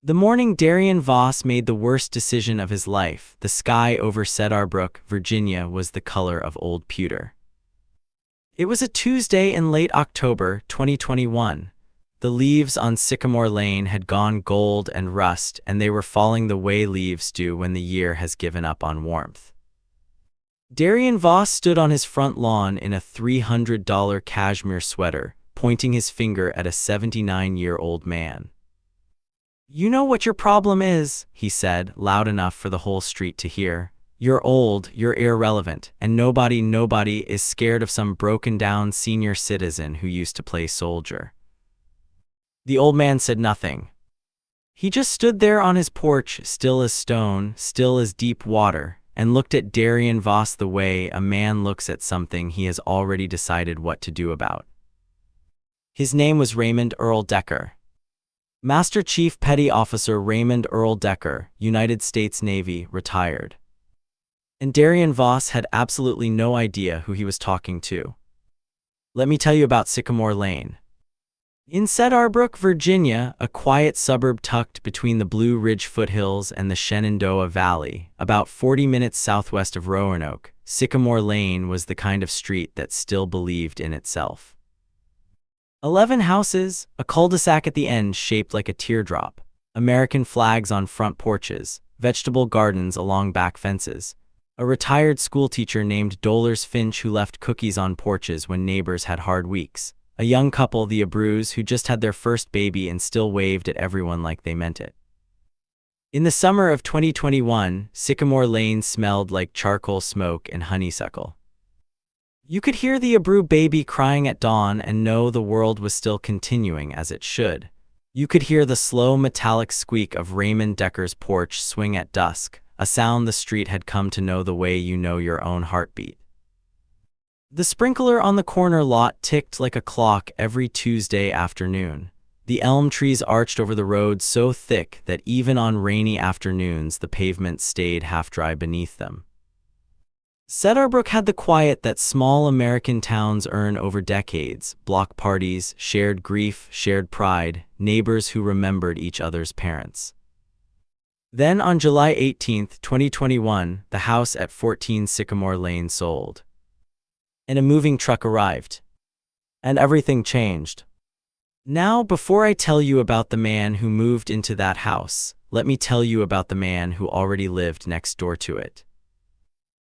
The morning Darian Voss made the worst decision of his life, the sky over Cedarbrook, Virginia was the color of old pewter. It was a Tuesday in late October 2021. The leaves on Sycamore Lane had gone gold and rust, and they were falling the way leaves do when the year has given up on warmth. Darian Voss stood on his front lawn in a $300 cashmere sweater, pointing his finger at a 79-year-old man. "You know what your problem is," he said, loud enough for the whole street to hear. "You're old, you're irrelevant, and nobody is scared of some broken-down senior citizen who used to play soldier." The old man said nothing. He just stood there on his porch, still as stone, still as deep water, and looked at Darian Voss the way a man looks at something he has already decided what to do about. His name was Raymond Earl Decker. Master Chief Petty Officer Raymond Earl Decker, United States Navy, retired. And Darian Voss had absolutely no idea who he was talking to. Let me tell you about Sycamore Lane. In Cedarbrook, Virginia, a quiet suburb tucked between the Blue Ridge foothills and the Shenandoah Valley, about 40 minutes southwest of Roanoke, Sycamore Lane was the kind of street that still believed in itself. 11 houses, a cul-de-sac at the end shaped like a teardrop, American flags on front porches, vegetable gardens along back fences, a retired schoolteacher named Dolores Finch who left cookies on porches when neighbors had hard weeks, a young couple, the Abrus, who just had their first baby and still waved at everyone like they meant it. In the summer of 2021, Sycamore Lane smelled like charcoal smoke and honeysuckle. You could hear the Abru baby crying at dawn and know the world was still continuing as it should. You could hear the slow metallic squeak of Raymond Decker's porch swing at dusk, a sound the street had come to know the way you know your own heartbeat. The sprinkler on the corner lot ticked like a clock every Tuesday afternoon. The elm trees arched over the road so thick that even on rainy afternoons the pavement stayed half-dry beneath them. Cedarbrook had the quiet that small American towns earn over decades: block parties, shared grief, shared pride, neighbors who remembered each other's parents. Then on July 18, 2021, the house at 14 Sycamore Lane sold. And a moving truck arrived. And everything changed. Now, before I tell you about the man who moved into that house, let me tell you about the man who already lived next door to it.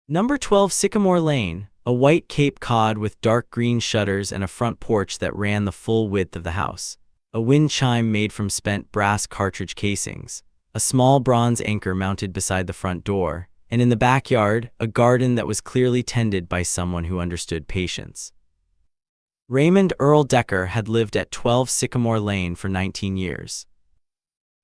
Number 12 Sycamore Lane, a white Cape Cod with dark green shutters and a front porch that ran the full width of the house, a wind chime made from spent brass cartridge casings, a small bronze anchor mounted beside the front door, and in the backyard, a garden that was clearly tended by someone who understood patience. Raymond Earl Decker had lived at 12 Sycamore Lane for 19 years.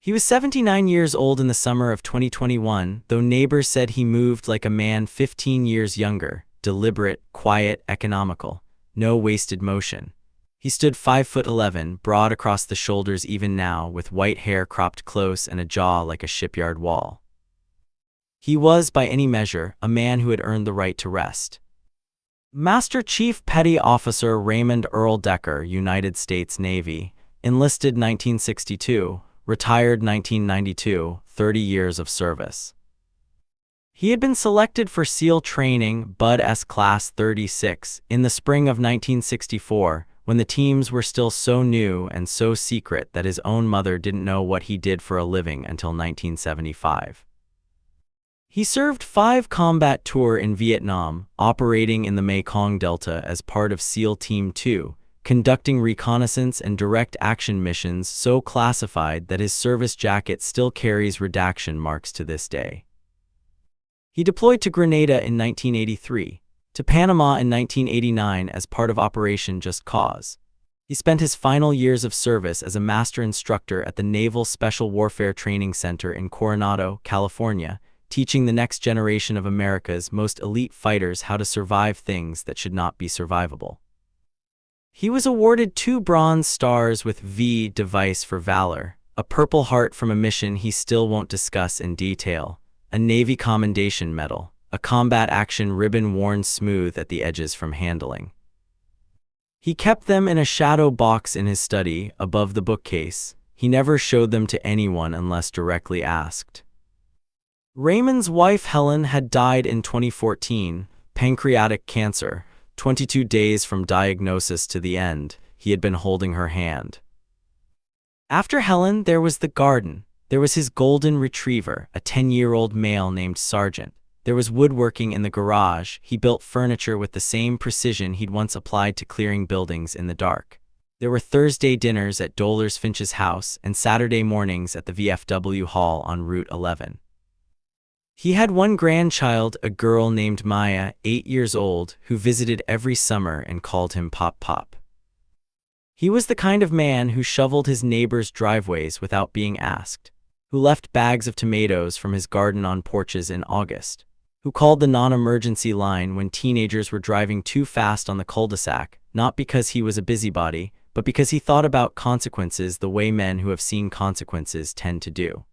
He was 79 years old in the summer of 2021, though neighbors said he moved like a man 15 years younger, deliberate, quiet, economical, no wasted motion. He stood 5'11", broad across the shoulders even now, with white hair cropped close and a jaw like a shipyard wall. He was, by any measure, a man who had earned the right to rest. Master Chief Petty Officer Raymond Earl Decker, United States Navy, enlisted 1962, retired 1992, 30 years of service. He had been selected for SEAL training, Bud S Class 36, in the spring of 1964, when the teams were still so new and so secret that his own mother didn't know what he did for a living until 1975. He served 5 combat tours in Vietnam, operating in the Mekong Delta as part of SEAL Team 2, conducting reconnaissance and direct action missions so classified that his service jacket still carries redaction marks to this day. He deployed to Grenada in 1983, to Panama in 1989 as part of Operation Just Cause. He spent his final years of service as a master instructor at the Naval Special Warfare Training Center in Coronado, California, teaching the next generation of America's most elite fighters how to survive things that should not be survivable. He was awarded 2 Bronze Stars with V device for valor, a Purple Heart from a mission he still won't discuss in detail, a Navy Commendation Medal, a combat action ribbon worn smooth at the edges from handling. He kept them in a shadow box in his study, above the bookcase. He never showed them to anyone unless directly asked. Raymond's wife Helen had died in 2014, pancreatic cancer. 22 days from diagnosis to the end, he had been holding her hand. After Helen, there was the garden. There was his golden retriever, a 10-year-old male named Sargent. There was woodworking in the garage. He built furniture with the same precision he'd once applied to clearing buildings in the dark. There were Thursday dinners at Dollars Finch's house and Saturday mornings at the VFW Hall on Route 11. He had one grandchild, a girl named Maya, 8 years old, who visited every summer and called him Pop Pop. He was the kind of man who shoveled his neighbors' driveways without being asked, who left bags of tomatoes from his garden on porches in August, who called the non-emergency line when teenagers were driving too fast on the cul-de-sac, not because he was a busybody, but because he thought about consequences the way men who have seen consequences tend to do.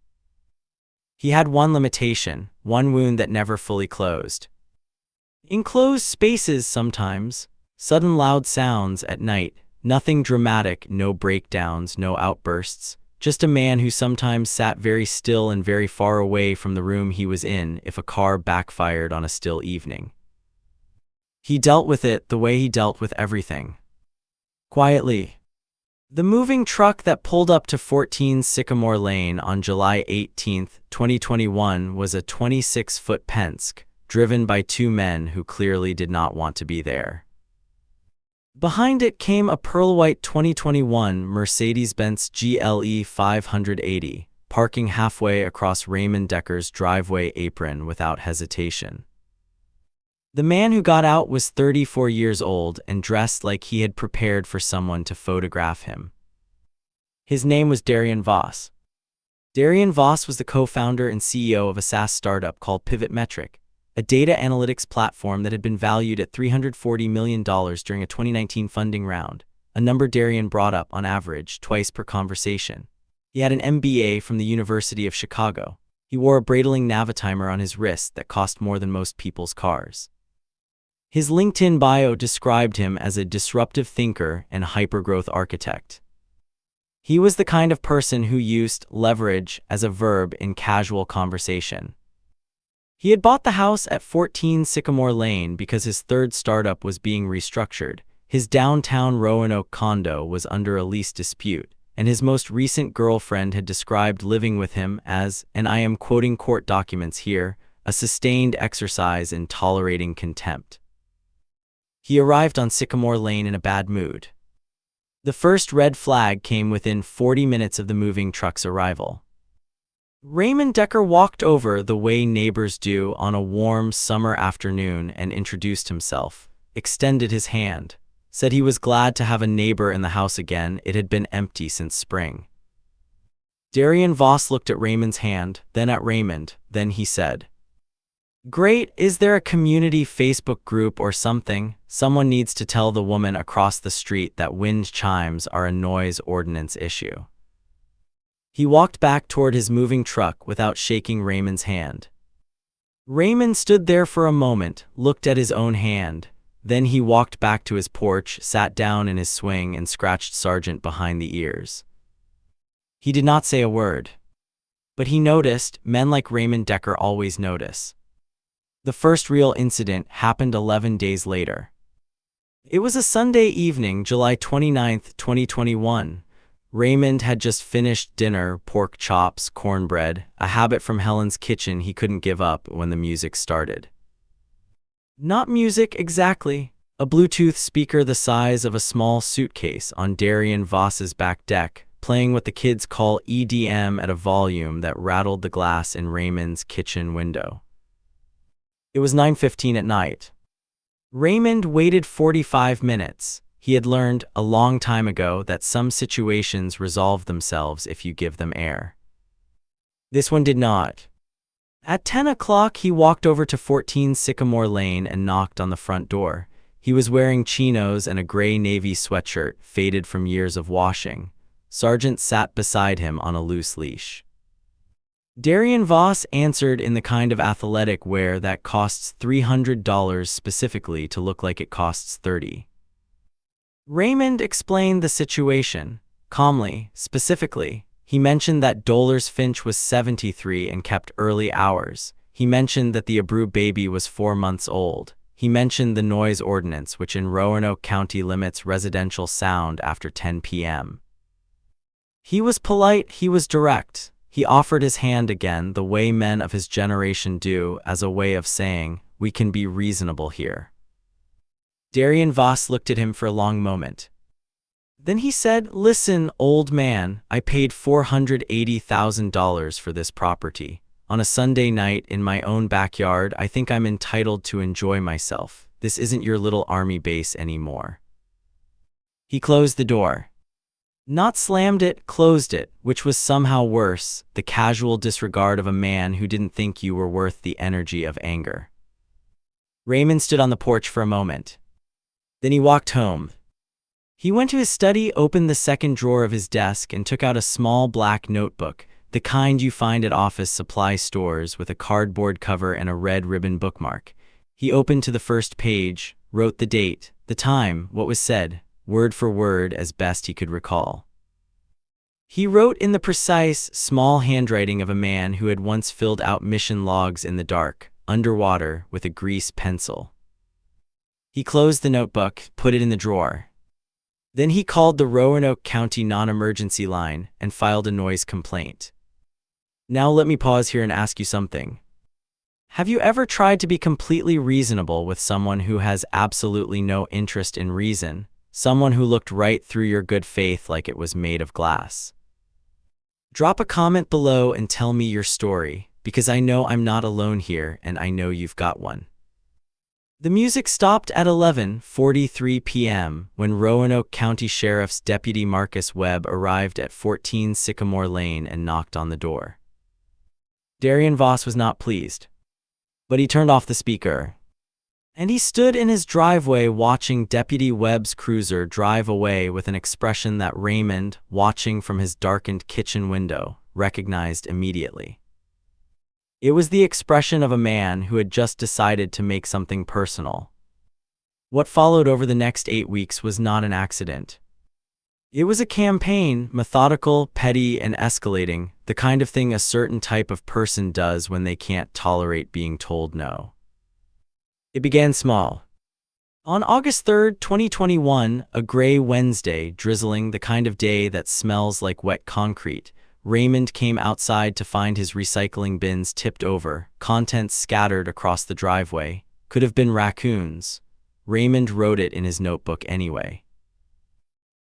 He had one limitation, one wound that never fully closed. Enclosed spaces sometimes, sudden loud sounds at night, nothing dramatic, no breakdowns, no outbursts, just a man who sometimes sat very still and very far away from the room he was in if a car backfired on a still evening. He dealt with it the way he dealt with everything. Quietly. The moving truck that pulled up to 14 Sycamore Lane on July 18, 2021 was a 26-foot Penske, driven by two men who clearly did not want to be there. Behind it came a pearl-white 2021 Mercedes-Benz GLE 580, parking halfway across Raymond Decker's driveway apron without hesitation. The man who got out was 34 years old and dressed like he had prepared for someone to photograph him. His name was Darian Voss. Darian Voss was the co-founder and CEO of a SaaS startup called Pivot Metric, a data analytics platform that had been valued at $340 million during a 2019 funding round, a number Darian brought up on average twice per conversation. He had an MBA from the University of Chicago. He wore a Breitling Navitimer on his wrist that cost more than most people's cars. His LinkedIn bio described him as a disruptive thinker and hypergrowth architect. He was the kind of person who used leverage as a verb in casual conversation. He had bought the house at 14 Sycamore Lane because his third startup was being restructured. His downtown Roanoke condo was under a lease dispute, and his most recent girlfriend had described living with him as, and I am quoting court documents here, a sustained exercise in tolerating contempt. He arrived on Sycamore Lane in a bad mood. The first red flag came within 40 minutes of the moving truck's arrival. Raymond Decker walked over the way neighbors do on a warm summer afternoon and introduced himself, extended his hand, said he was glad to have a neighbor in the house again. It had been empty since spring. Darian Voss looked at Raymond's hand, then at Raymond, then he said, "Great, is there a community Facebook group or something? Someone needs to tell the woman across the street that wind chimes are a noise ordinance issue." He walked back toward his moving truck without shaking Raymond's hand. Raymond stood there for a moment, looked at his own hand. Then he walked back to his porch, sat down in his swing and scratched Sargent behind the ears. He did not say a word. But he noticed, men like Raymond Decker always notice. The first real incident happened 11 days later. It was a Sunday evening, July 29, 2021. Raymond had just finished dinner, pork chops, cornbread, a habit from Helen's kitchen he couldn't give up when the music started. Not music exactly. A Bluetooth speaker the size of a small suitcase on Darian Voss's back deck, playing what the kids call EDM at a volume that rattled the glass in Raymond's kitchen window. It was 9:15 at night. Raymond waited 45 minutes. He had learned a long time ago that some situations resolve themselves if you give them air. This one did not. At 10 o'clock, he walked over to 14 Sycamore Lane and knocked on the front door. He was wearing chinos and a gray navy sweatshirt, faded from years of washing. Sargent sat beside him on a loose leash. Darian Voss answered in the kind of athletic wear that costs $300 specifically to look like it costs $30. Raymond explained the situation. Calmly, specifically, He mentioned that Dollar's Finch was 73 and kept early hours. He mentioned that the Abreu baby was 4 months old. He mentioned the noise ordinance, which in Roanoke County limits residential sound after 10 p.m. He was polite, he was direct. He offered his hand again, the way men of his generation do, as a way of saying, we can be reasonable here. Darian Voss looked at him for a long moment. Then he said, "Listen, old man, I paid $480,000 for this property. On a Sunday night in my own backyard, I think I'm entitled to enjoy myself. This isn't your little army base anymore." He closed the door. Not slammed it, closed it, which was somehow worse, the casual disregard of a man who didn't think you were worth the energy of anger. Raymond stood on the porch for a moment. Then he walked home. He went to his study, opened the second drawer of his desk, and took out a small black notebook, the kind you find at office supply stores, with a cardboard cover and a red ribbon bookmark. He opened to the first page, wrote the date, the time, what was said, word for word as best he could recall. He wrote in the precise, small handwriting of a man who had once filled out mission logs in the dark, underwater, with a grease pencil. He closed the notebook, put it in the drawer. Then he called the Roanoke County non-emergency line and filed a noise complaint. Now let me pause here and ask you something. Have you ever tried to be completely reasonable with someone who has absolutely no interest in reason, someone who looked right through your good faith like it was made of glass? Drop a comment below and tell me your story, because I know I'm not alone here and I know you've got one. The music stopped at 11:43 p.m. when Roanoke County Sheriff's Deputy Marcus Webb arrived at 14 Sycamore Lane and knocked on the door. Darian Voss was not pleased, but he turned off the speaker. And he stood in his driveway watching Deputy Webb's cruiser drive away with an expression that Raymond, watching from his darkened kitchen window, recognized immediately. It was the expression of a man who had just decided to make something personal. What followed over the next 8 weeks was not an accident. It was a campaign, methodical, petty, and escalating, the kind of thing a certain type of person does when they can't tolerate being told no. It began small. On August 3, 2021, a gray Wednesday, drizzling, the kind of day that smells like wet concrete, Raymond came outside to find his recycling bins tipped over, contents scattered across the driveway. Could have been raccoons. Raymond wrote it in his notebook anyway.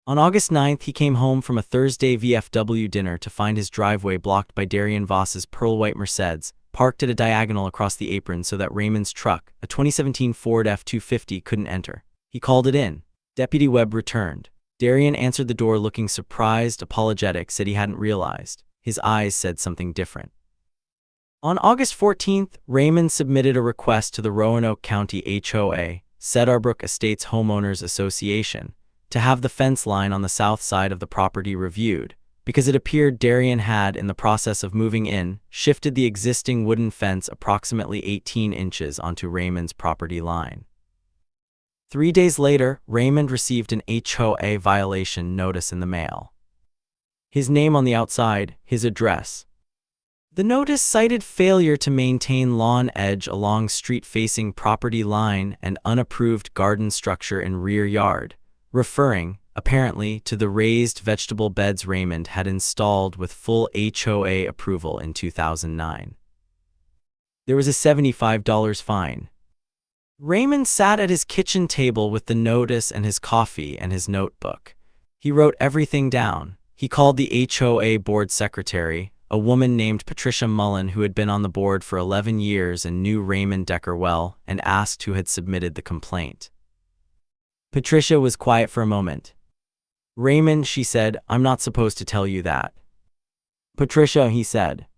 On August 9th, he came home from a Thursday VFW dinner to find his driveway blocked by Darian Voss's pearl-white Mercedes, parked at a diagonal across the apron so that Raymond's truck, a 2017 Ford F-250, couldn't enter. He called it in. Deputy Webb returned. Darian answered the door looking surprised, apologetic, said he hadn't realized. His eyes said something different. On August 14th, Raymond submitted a request to the Roanoke County HOA, Cedarbrook Estates Homeowners Association, to have the fence line on the south side of the property reviewed, because it appeared Darian had, in the process of moving in, shifted the existing wooden fence approximately 18 inches onto Raymond's property line. 3 days later, Raymond received an HOA violation notice in the mail. His name on the outside, his address. The notice cited failure to maintain lawn edge along street-facing property line and unapproved garden structure in rear yard, referring, apparently, to the raised vegetable beds Raymond had installed with full HOA approval in 2009. There was a $75 fine. Raymond sat at his kitchen table with the notice and his coffee and his notebook. He wrote everything down. He called the HOA board secretary, a woman named Patricia Mullen who had been on the board for 11 years and knew Raymond Decker well, and asked who had submitted the complaint. Patricia was quiet for a moment. "Raymond," she said, "I'm not supposed to tell you that." "Patricia," he said.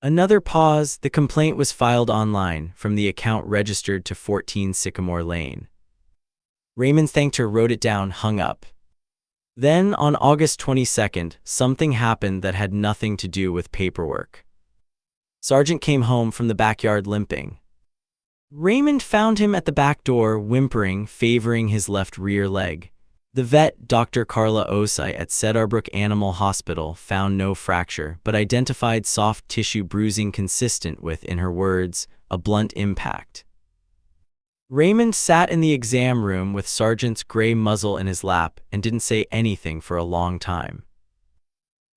Another pause. The complaint was filed online, from the account registered to 14 Sycamore Lane. Raymond thanked her, wrote it down, hung up. Then, on August 22nd, something happened that had nothing to do with paperwork. Sergeant came home from the backyard limping. Raymond found him at the back door, whimpering, favoring his left rear leg. The vet, Dr. Carla Osei at Cedarbrook Animal Hospital, found no fracture but identified soft tissue bruising consistent with, in her words, a blunt impact. Raymond sat in the exam room with Sergeant's gray muzzle in his lap and didn't say anything for a long time.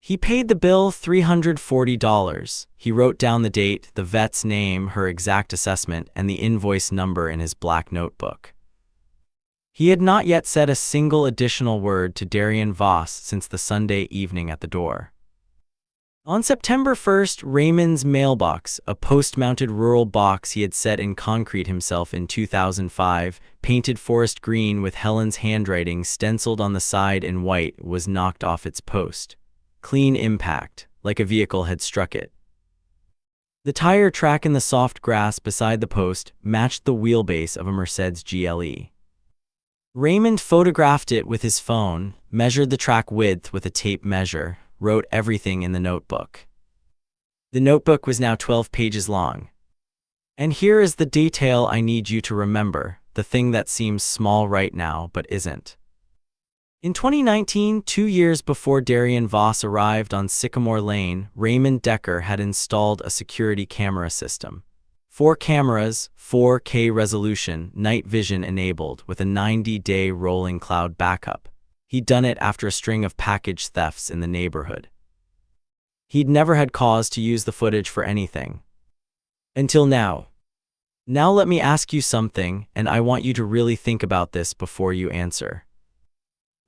He paid the bill, $340. He wrote down the date, the vet's name, her exact assessment, and the invoice number in his black notebook. He had not yet said a single additional word to Darian Voss since the Sunday evening at the door. On September 1st, Raymond's mailbox, a post-mounted rural box he had set in concrete himself in 2005, painted forest green with Helen's handwriting stenciled on the side in white, was knocked off its post. Clean impact, like a vehicle had struck it. The tire track in the soft grass beside the post matched the wheelbase of a Mercedes GLE. Raymond photographed it with his phone, measured the track width with a tape measure, wrote everything in the notebook. The notebook was now 12 pages long. And here is the detail I need you to remember, the thing that seems small right now but isn't. In 2019, 2 years before Darian Voss arrived on Sycamore Lane, Raymond Decker had installed a security camera system. 4 cameras, 4K resolution, night vision enabled, with a 90-day rolling cloud backup. He'd done it after a string of package thefts in the neighborhood. He'd never had cause to use the footage for anything. Until now. Now let me ask you something, and I want you to really think about this before you answer.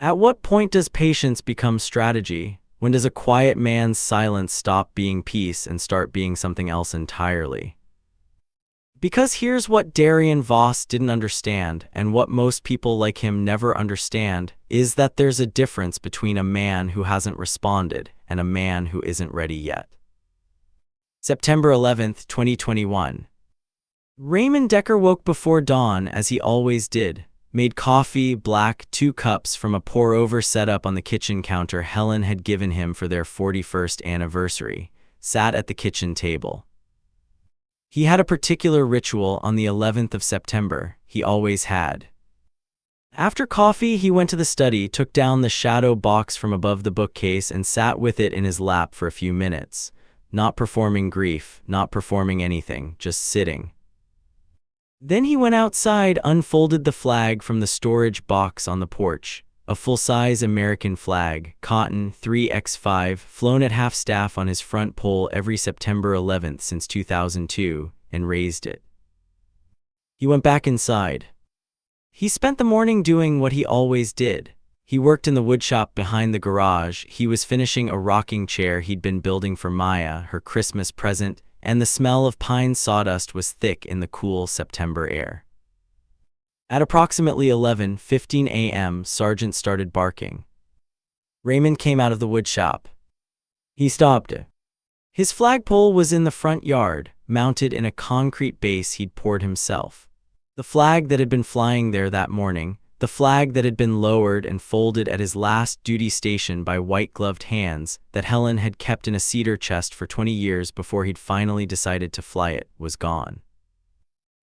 At what point does patience become strategy? When does a quiet man's silence stop being peace and start being something else entirely? Because here's what Darian Voss didn't understand, and what most people like him never understand, is that there's a difference between a man who hasn't responded and a man who isn't ready yet. September 11th, 2021. Raymond Decker woke before dawn, as he always did, made coffee, black, 2 cups from a pour-over setup on the kitchen counter Helen had given him for their 41st anniversary, sat at the kitchen table. He had a particular ritual on the 11th of September, he always had. After coffee, he went to the study, took down the shadow box from above the bookcase and sat with it in his lap for a few minutes, not performing grief, not performing anything, just sitting. Then he went outside, unfolded the flag from the storage box on the porch, a full-size American flag, cotton, 3x5, flown at half-staff on his front pole every September 11th since 2002, and raised it. He went back inside. He spent the morning doing what he always did. He worked in the woodshop behind the garage. He was finishing a rocking chair he'd been building for Maya, her Christmas present, and the smell of pine sawdust was thick in the cool September air. At approximately 11:15 a.m., Sergeant started barking. Raymond came out of the woodshop. He stopped. His flagpole was in the front yard, mounted in a concrete base he'd poured himself. The flag that had been flying there that morning, the flag that had been lowered and folded at his last duty station by white-gloved hands, that Helen had kept in a cedar chest for 20 years before he'd finally decided to fly it, was gone.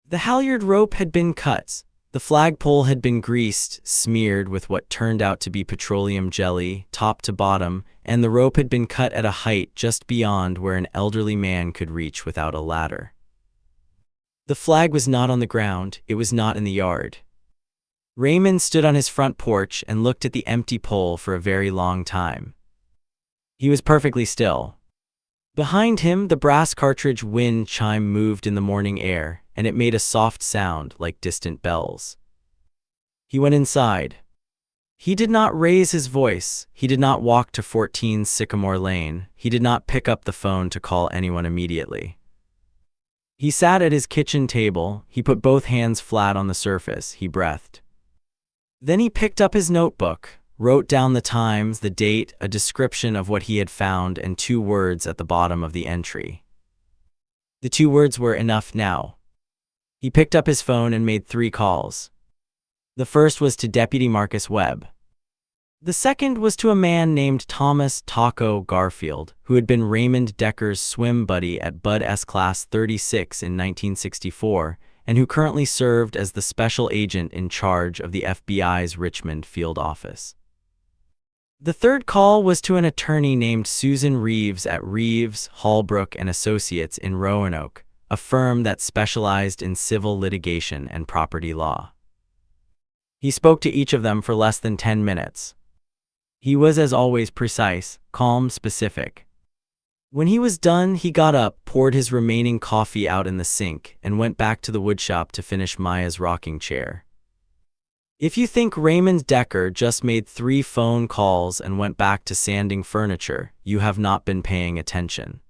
The halyard rope had been cut. The flagpole had been greased, smeared with what turned out to be petroleum jelly, top to bottom, and the rope had been cut at a height just beyond where an elderly man could reach without a ladder. The flag was not on the ground, it was not in the yard. Raymond stood on his front porch and looked at the empty pole for a very long time. He was perfectly still. Behind him, the brass cartridge wind chime moved in the morning air, and it made a soft sound like distant bells. He went inside. He did not raise his voice. He did not walk to 14 Sycamore Lane. He did not pick up the phone to call anyone immediately. He sat at his kitchen table. He put both hands flat on the surface. He breathed. Then he picked up his notebook, wrote down the times, the date, a description of what he had found, and 2 words at the bottom of the entry. The 2 words were enough now. He picked up his phone and made 3 calls. The first was to Deputy Marcus Webb. The second was to a man named Thomas Taco Garfield, who had been Raymond Decker's swim buddy at Bud S Class 36 in 1964, and who currently served as the special agent in charge of the FBI's Richmond field office. The third call was to an attorney named Susan Reeves at Reeves, Holbrook and Associates in Roanoke, a firm that specialized in civil litigation and property law. He spoke to each of them for less than 10 minutes. He was, as always, precise, calm, specific. When he was done, he got up, poured his remaining coffee out in the sink, and went back to the woodshop to finish Maya's rocking chair. If you think Raymond Decker just made 3 phone calls and went back to sanding furniture, you have not been paying attention.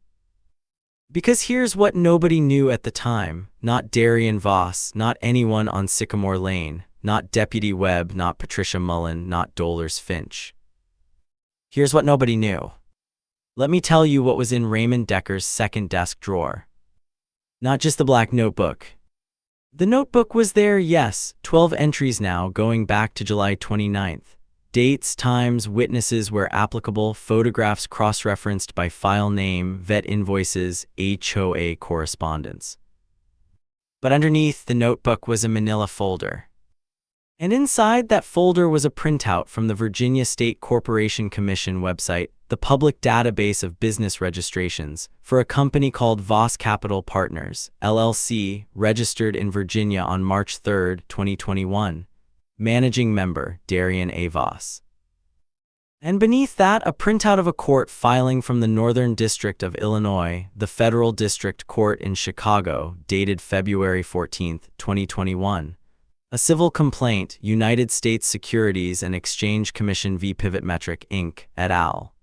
Because here's what nobody knew at the time, not Darian Voss, not anyone on Sycamore Lane, not Deputy Webb, not Patricia Mullen, not Dolores Finch. Here's what nobody knew. Let me tell you what was in Raymond Decker's second desk drawer. Not just the black notebook. The notebook was there, yes, 12 entries now, going back to July 29th. Dates, times, witnesses where applicable, photographs cross-referenced by file name, vet invoices, HOA correspondence. But underneath the notebook was a manila folder. And inside that folder was a printout from the Virginia State Corporation Commission website, the public database of business registrations, for a company called Voss Capital Partners, LLC, registered in Virginia on March 3, 2021. Managing member, Darian A. Voss. And beneath that, a printout of a court filing from the Northern District of Illinois, the Federal District Court in Chicago, dated February 14, 2021. A civil complaint, United States Securities and Exchange Commission v. Pivotmetric, Inc., et al.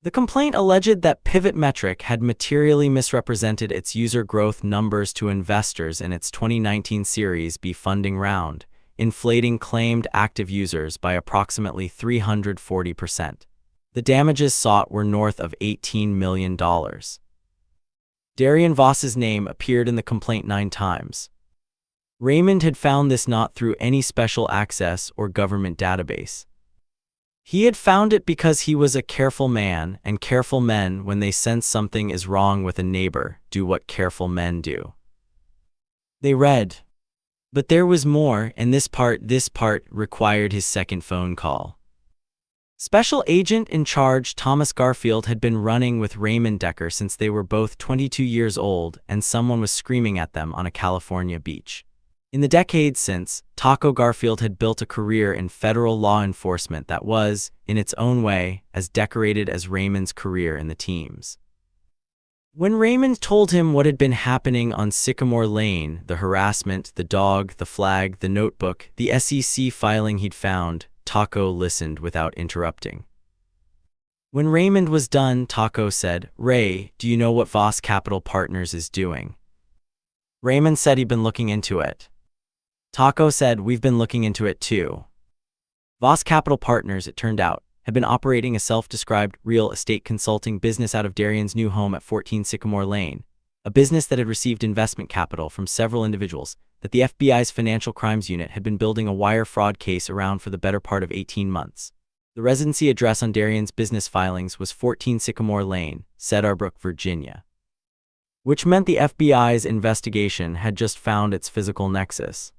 The complaint alleged that Pivotmetric had materially misrepresented its user growth numbers to investors in its 2019 Series B funding round, inflating claimed active users by approximately 340%. The damages sought were north of $18 million. Darian Voss's name appeared in the complaint 9 times. Raymond had found this not through any special access or government database. He had found it because he was a careful man, and careful men, when they sense something is wrong with a neighbor, do what careful men do. They read. But there was more, and this part required his second phone call. Special Agent in Charge Thomas Garfield had been running with Raymond Decker since they were both 22 years old, and someone was screaming at them on a California beach. In the decades since, Taco Garfield had built a career in federal law enforcement that was, in its own way, as decorated as Raymond's career in the teams. When Raymond told him what had been happening on Sycamore Lane, the harassment, the dog, the flag, the notebook, the SEC filing he'd found, Taco listened without interrupting. When Raymond was done, Taco said, "Ray, do you know what Voss Capital Partners is doing?" Raymond said he'd been looking into it. Taco said, "We've been looking into it too." Voss Capital Partners, it turned out, had been operating a self-described real estate consulting business out of Darian's new home at 14 Sycamore Lane, a business that had received investment capital from several individuals that the FBI's Financial Crimes Unit had been building a wire fraud case around for the better part of 18 months. The residency address on Darian's business filings was 14 Sycamore Lane, Cedarbrook, Virginia. Which meant the FBI's investigation had just found its physical nexus.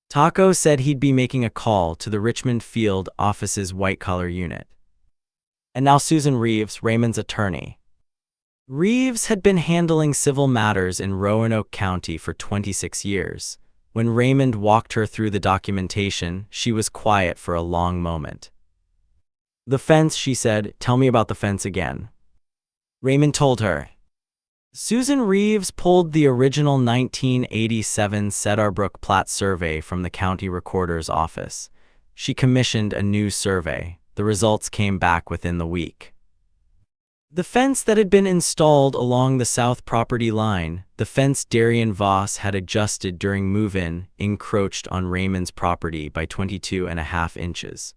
Taco said he'd be making a call to the Richmond field office's white-collar unit. And now Susan Reeves, Raymond's attorney. Reeves had been handling civil matters in Roanoke County for 26 years. When Raymond walked her through the documentation, she was quiet for a long moment. "The fence," she said. "Tell me about the fence again." Raymond told her. Susan Reeves pulled the original 1987 Cedarbrook plat survey from the county recorder's office. She commissioned a new survey. The results came back within the week. The fence that had been installed along the south property line, the fence Darian Voss had adjusted during move-in, encroached on Raymond's property by 22.5 inches.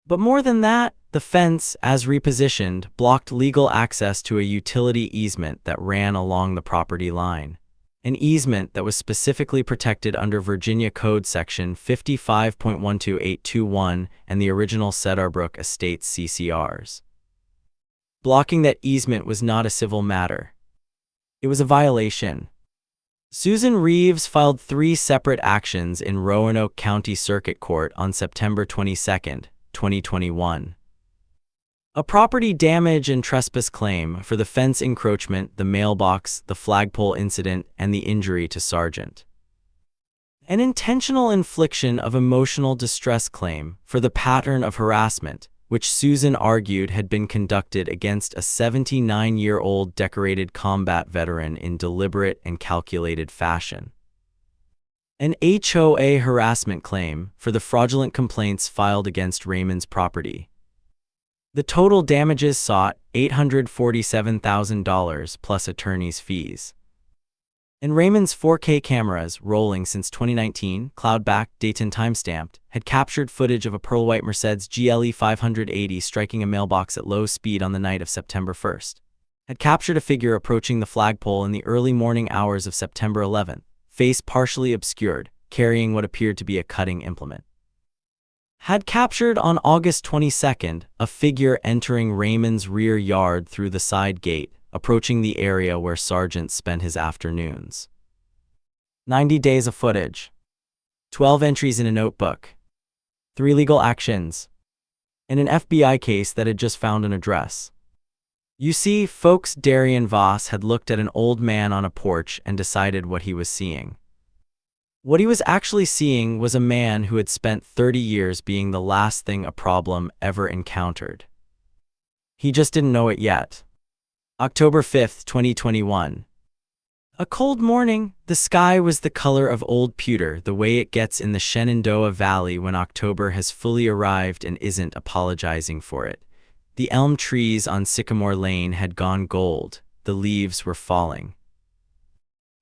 But more than that, the fence, as repositioned, blocked legal access to a utility easement that ran along the property line. An easement that was specifically protected under Virginia Code Section 55.12821 and the original Cedarbrook Estates CCRs. Blocking that easement was not a civil matter. It was a violation. Susan Reeves filed 3 separate actions in Roanoke County Circuit Court on September 22, 2021. A property damage and trespass claim for the fence encroachment, the mailbox, the flagpole incident, and the injury to Sargent. An intentional infliction of emotional distress claim for the pattern of harassment, which Susan argued had been conducted against a 79-year-old decorated combat veteran in deliberate and calculated fashion. An HOA harassment claim for the fraudulent complaints filed against Raymond's property. The total damages sought, $847,000 plus attorney's fees. And Raymond's 4K cameras, rolling since 2019, cloud-backed, date and time-stamped, had captured footage of a pearl-white Mercedes GLE 580 striking a mailbox at low speed on the night of September 1st. Had captured a figure approaching the flagpole in the early morning hours of September 11th, face partially obscured, carrying what appeared to be a cutting implement. Had captured on August 22nd a figure entering Raymond's rear yard through the side gate, approaching the area where Sargent spent his afternoons. 90 days of footage. 12 entries in a notebook. 3 legal actions. And an FBI case that had just found an address. You see, folks, Darian Voss had looked at an old man on a porch and decided what he was seeing. What he was actually seeing was a man who had spent 30 years being the last thing a problem ever encountered. He just didn't know it yet. October 5, 2021. A cold morning, the sky was the color of old pewter, the way it gets in the Shenandoah Valley when October has fully arrived and isn't apologizing for it. The elm trees on Sycamore Lane had gone gold, the leaves were falling.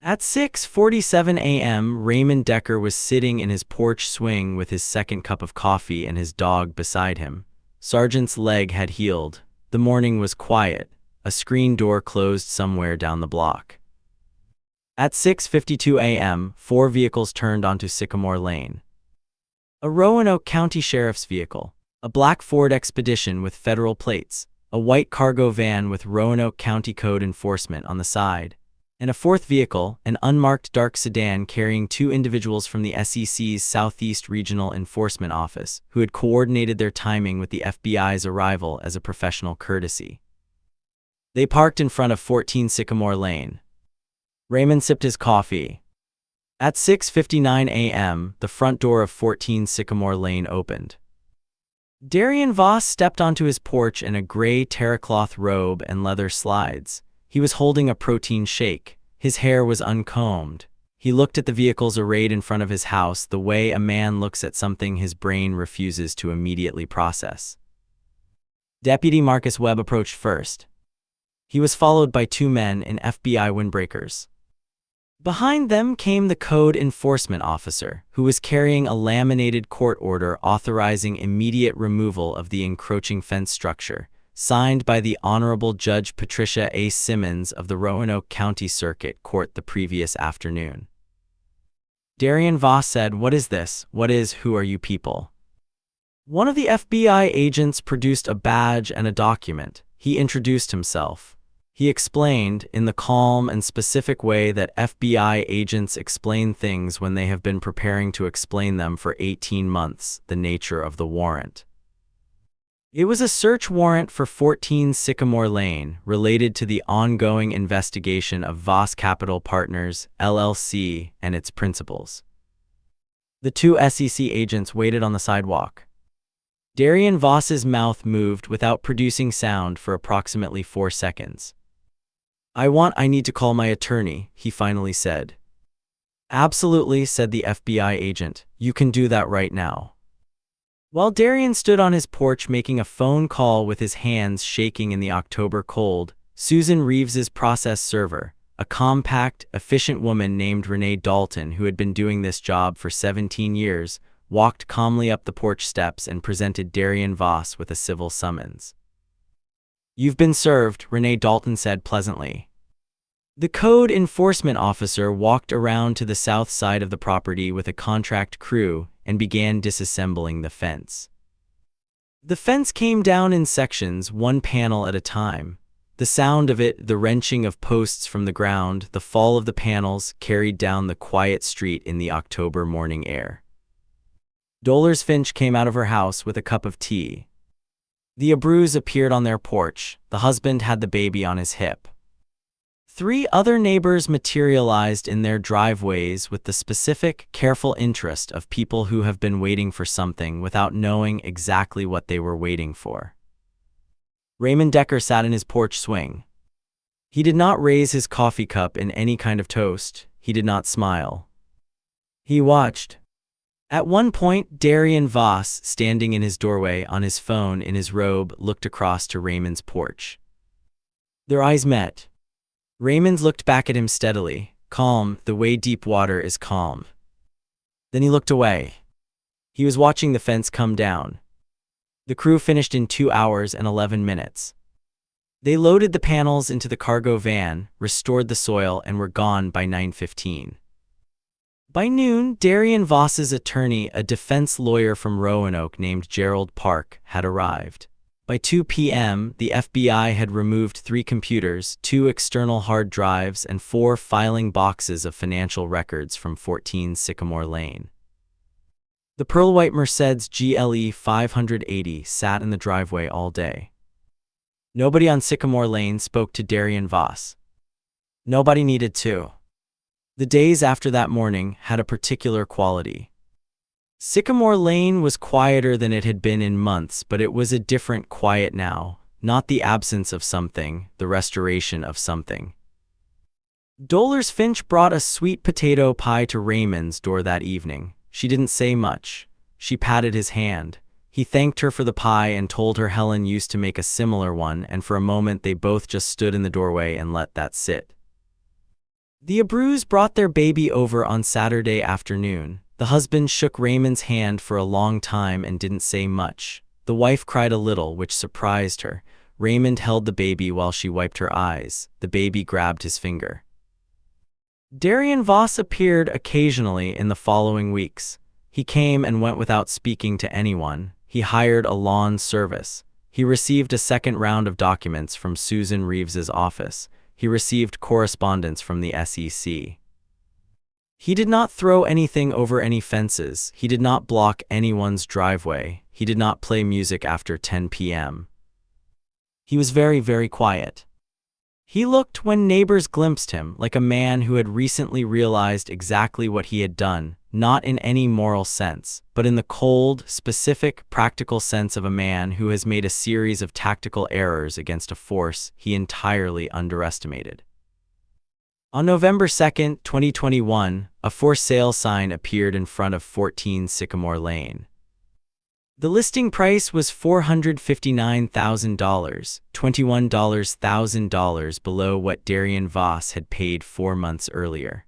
At 6:47 a.m., Raymond Decker was sitting in his porch swing with his second cup of coffee and his dog beside him. Sargent's leg had healed. The morning was quiet. A screen door closed somewhere down the block. At 6:52 a.m., 4 vehicles turned onto Sycamore Lane. A Roanoke County Sheriff's vehicle, a black Ford Expedition with federal plates, a white cargo van with Roanoke County Code Enforcement on the side, and a 4th vehicle, an unmarked dark sedan carrying 2 individuals from the SEC's Southeast Regional Enforcement Office, who had coordinated their timing with the FBI's arrival as a professional courtesy. They parked in front of 14 Sycamore Lane. Raymond sipped his coffee. At 6:59 a.m., the front door of 14 Sycamore Lane opened. Darian Voss stepped onto his porch in a gray terracloth robe and leather slides. He was holding a protein shake. His hair was uncombed. He looked at the vehicles arrayed in front of his house the way a man looks at something his brain refuses to immediately process. Deputy Marcus Webb approached first. He was followed by 2 men in FBI windbreakers. Behind them came the code enforcement officer, who was carrying a laminated court order authorizing immediate removal of the encroaching fence structure, signed by the Honorable Judge Patricia A. Simmons of the Roanoke County Circuit Court the previous afternoon. Darian Voss said, "What is this? Who are you people?" One of the FBI agents produced a badge and a document. He introduced himself. He explained, in the calm and specific way that FBI agents explain things when they have been preparing to explain them for 18 months, the nature of the warrant. It was a search warrant for 14 Sycamore Lane, related to the ongoing investigation of Voss Capital Partners, LLC, and its principals. The 2 SEC agents waited on the sidewalk. Darian Voss's mouth moved without producing sound for approximately 4 seconds. I need to call my attorney," he finally said. "Absolutely," said the FBI agent. "You can do that right now." While Darian stood on his porch making a phone call with his hands shaking in the October cold, Susan Reeves's process server, a compact, efficient woman named Renee Dalton who had been doing this job for 17 years, walked calmly up the porch steps and presented Darian Voss with a civil summons. "You've been served," Renee Dalton said pleasantly. The code enforcement officer walked around to the south side of the property with a contract crew and began disassembling the fence. The fence came down in sections, 1 panel at a time. The sound of it, the wrenching of posts from the ground, the fall of the panels, carried down the quiet street in the October morning air. Dolores Finch came out of her house with a cup of tea. The Abreux appeared on their porch. The husband had the baby on his hip. 3 other neighbors materialized in their driveways with the specific, careful interest of people who have been waiting for something without knowing exactly what they were waiting for. Raymond Decker sat in his porch swing. He did not raise his coffee cup in any kind of toast. He did not smile. He watched. At one point, Darian Voss, standing in his doorway on his phone in his robe, looked across to Raymond's porch. Their eyes met. Raymond looked back at him steadily, calm, the way deep water is calm. Then he looked away. He was watching the fence come down. The crew finished in 2 hours and 11 minutes. They loaded the panels into the cargo van, restored the soil, and were gone by 9:15. By noon, Darian Voss's attorney, a defense lawyer from Roanoke named Gerald Park, had arrived. By 2 p.m., the FBI had removed 3 computers, 2 external hard drives, and 4 filing boxes of financial records from 14 Sycamore Lane. The pearl-white Mercedes GLE 580 sat in the driveway all day. Nobody on Sycamore Lane spoke to Darian Voss. Nobody needed to. The days after that morning had a particular quality. Sycamore Lane was quieter than it had been in months, but it was a different quiet now, not the absence of something, the restoration of something. Dolores Finch brought a sweet potato pie to Raymond's door that evening. She didn't say much. She patted his hand. He thanked her for the pie and told her Helen used to make a similar one, and for a moment they both just stood in the doorway and let that sit. The Abreux brought their baby over on Saturday afternoon. The husband shook Raymond's hand for a long time and didn't say much. The wife cried a little, which surprised her. Raymond held the baby while she wiped her eyes. The baby grabbed his finger. Darian Voss appeared occasionally in the following weeks. He came and went without speaking to anyone. He hired a lawn service. He received a second round of documents from Susan Reeves's office. He received correspondence from the SEC. He did not throw anything over any fences. He did not block anyone's driveway. He did not play music after 10 p.m. He was very, very quiet. He looked, when neighbors glimpsed him, like a man who had recently realized exactly what he had done, not in any moral sense, but in the cold, specific, practical sense of a man who has made a series of tactical errors against a force he entirely underestimated. On November 2, 2021, a for sale sign appeared in front of 14 Sycamore Lane. The listing price was $459,000, $21,000 below what Darian Voss had paid 4 months earlier.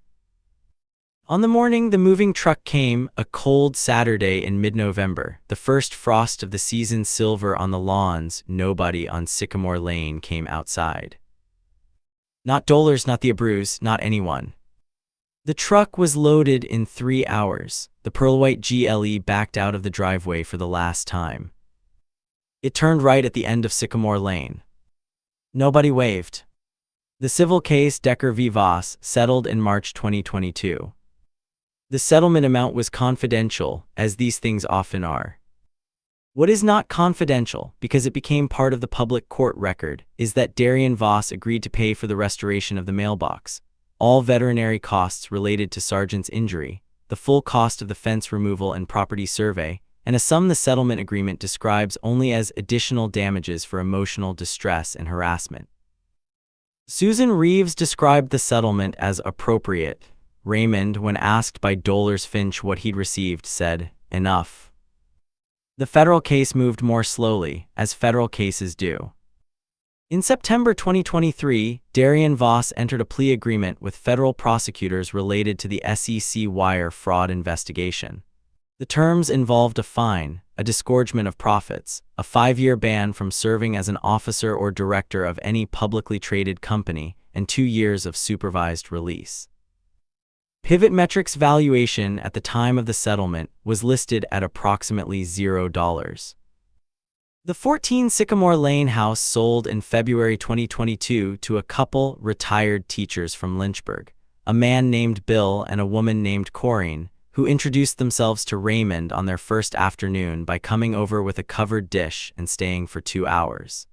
On the morning the moving truck came, a cold Saturday in mid-November, the first frost of the season, silver on the lawns, nobody on Sycamore Lane came outside. Not Dolores, not the Abreux, not anyone. The truck was loaded in 3 hours. The pearl-white GLE backed out of the driveway for the last time. It turned right at the end of Sycamore Lane. Nobody waved. The civil case, Decker v. Voss, settled in March 2022. The settlement amount was confidential, as these things often are. What is not confidential, because it became part of the public court record, is that Darian Voss agreed to pay for the restoration of the mailbox, all veterinary costs related to Sargent's injury, the full cost of the fence removal and property survey, and a sum the settlement agreement describes only as additional damages for emotional distress and harassment. Susan Reeves described the settlement as appropriate. Raymond, when asked by Dolores Finch what he'd received, said, "Enough." The federal case moved more slowly, as federal cases do. In September 2023, Darian Voss entered a plea agreement with federal prosecutors related to the SEC wire fraud investigation. The terms involved a fine, a disgorgement of profits, a 5-year ban from serving as an officer or director of any publicly traded company, and 2 years of supervised release. Pivot Metrics' valuation at the time of the settlement was listed at approximately $0. The 14 Sycamore Lane house sold in February 2022 to a couple retired teachers from Lynchburg, a man named Bill and a woman named Corinne, who introduced themselves to Raymond on their first afternoon by coming over with a covered dish and staying for 2 hours.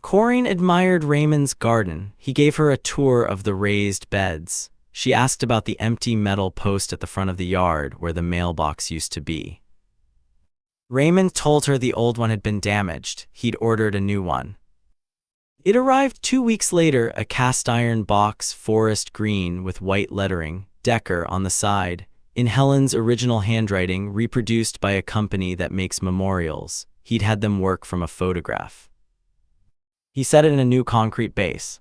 Corinne admired Raymond's garden. He gave her a tour of the raised beds. She asked about the empty metal post at the front of the yard where the mailbox used to be. Raymond told her the old one had been damaged. He'd ordered a new one. It arrived 2 weeks later, a cast-iron box, forest green with white lettering, Decker on the side, in Helen's original handwriting, reproduced by a company that makes memorials. He'd had them work from a photograph. He set it in a new concrete base.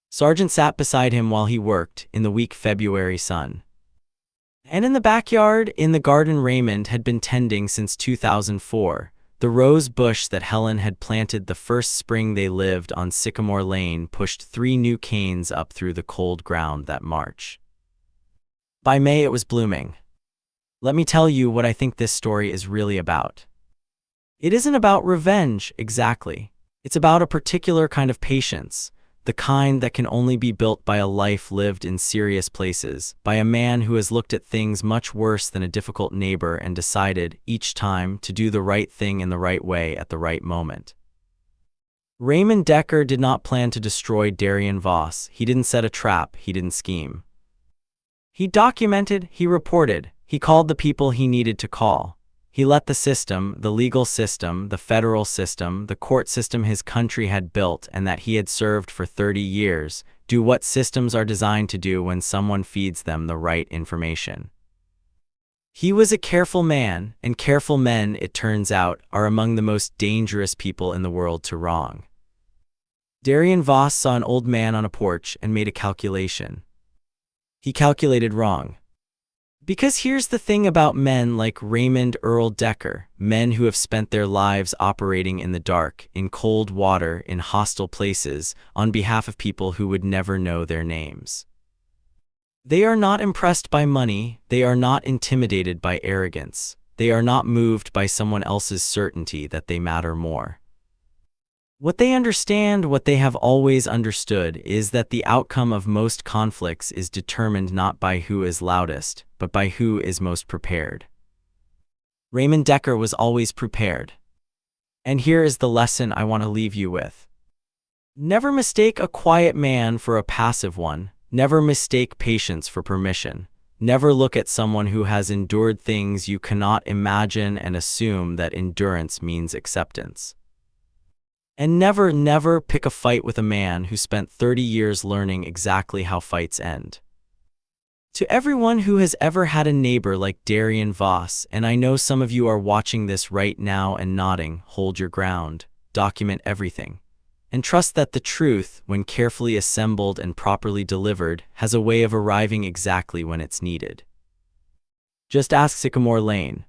Sargent sat beside him while he worked in the weak February sun. And in the backyard, in the garden Raymond had been tending since 2004, the rose bush that Helen had planted the first spring they lived on Sycamore Lane pushed 3 new canes up through the cold ground that March. By May it was blooming. Let me tell you what I think this story is really about. It isn't about revenge, exactly. It's about a particular kind of patience, the kind that can only be built by a life lived in serious places, by a man who has looked at things much worse than a difficult neighbor and decided, each time, to do the right thing in the right way at the right moment. Raymond Decker did not plan to destroy Darian Voss. He didn't set a trap, he didn't scheme. He documented, he reported, he called the people he needed to call. He let the system, the legal system, the federal system, the court system his country had built and that he had served for 30 years, do what systems are designed to do when someone feeds them the right information. He was a careful man, and careful men, it turns out, are among the most dangerous people in the world to wrong. Darian Voss saw an old man on a porch and made a calculation. He calculated wrong. Because here's the thing about men like Raymond Earl Decker, men who have spent their lives operating in the dark, in cold water, in hostile places, on behalf of people who would never know their names. They are not impressed by money, they are not intimidated by arrogance, they are not moved by someone else's certainty that they matter more. What they understand, what they have always understood, is that the outcome of most conflicts is determined not by who is loudest, but by who is most prepared. Raymond Decker was always prepared. And here is the lesson I want to leave you with. Never mistake a quiet man for a passive one. Never mistake patience for permission. Never look at someone who has endured things you cannot imagine and assume that endurance means acceptance. And never pick a fight with a man who spent 30 years learning exactly how fights end. To everyone who has ever had a neighbor like Darian Voss, and I know some of you are watching this right now and nodding, hold your ground, document everything, and trust that the truth, when carefully assembled and properly delivered, has a way of arriving exactly when it's needed. Just ask Sycamore Lane.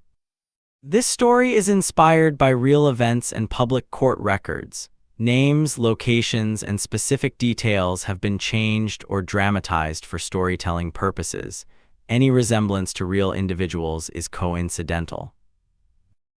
This story is inspired by real events and public court records. Names, locations, and specific details have been changed or dramatized for storytelling purposes. Any resemblance to real individuals is coincidental.